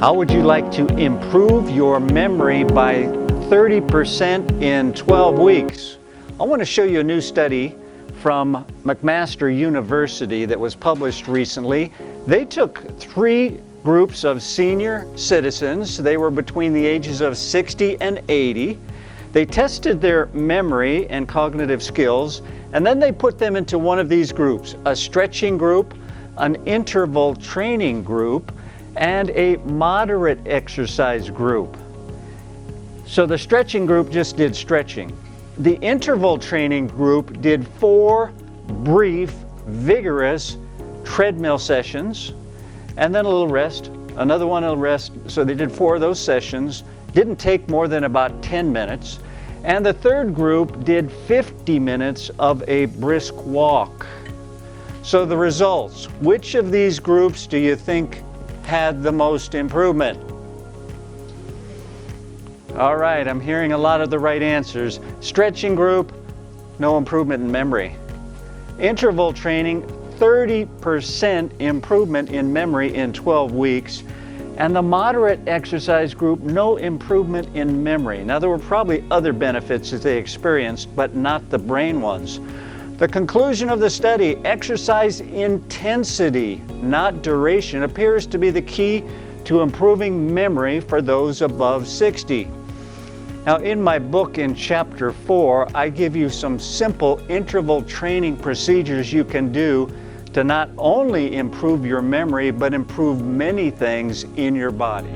How would you like to improve your memory by 30% in 12 weeks? I want to show you a new study from McMaster University that was published recently. They took 3 groups of senior citizens. They were between the ages of 60 and 80. They tested their memory and cognitive skills, and then they put them into one of these groups: a stretching group, an interval training group, and a moderate exercise group. So the stretching group just did stretching. The interval training group did 4 brief, vigorous treadmill sessions, and then a little rest, another one, a rest. So they did 4 of those sessions, didn't take more than about 10 minutes. And the third group did 50 minutes of a brisk walk. So the results, which of these groups do you think had the most improvement? All right, I'm hearing a lot of the right answers. Stretching group, no improvement in memory. Interval training, 30% improvement in memory in 12 weeks. And the moderate exercise group, no improvement in memory. Now, there were probably other benefits that they experienced, but not the brain ones. The conclusion of the study: exercise intensity, not duration, appears to be the key to improving memory for those above 60. Now, in my book in Chapter 4, I give you some simple interval training procedures you can do to not only improve your memory, but improve many things in your body.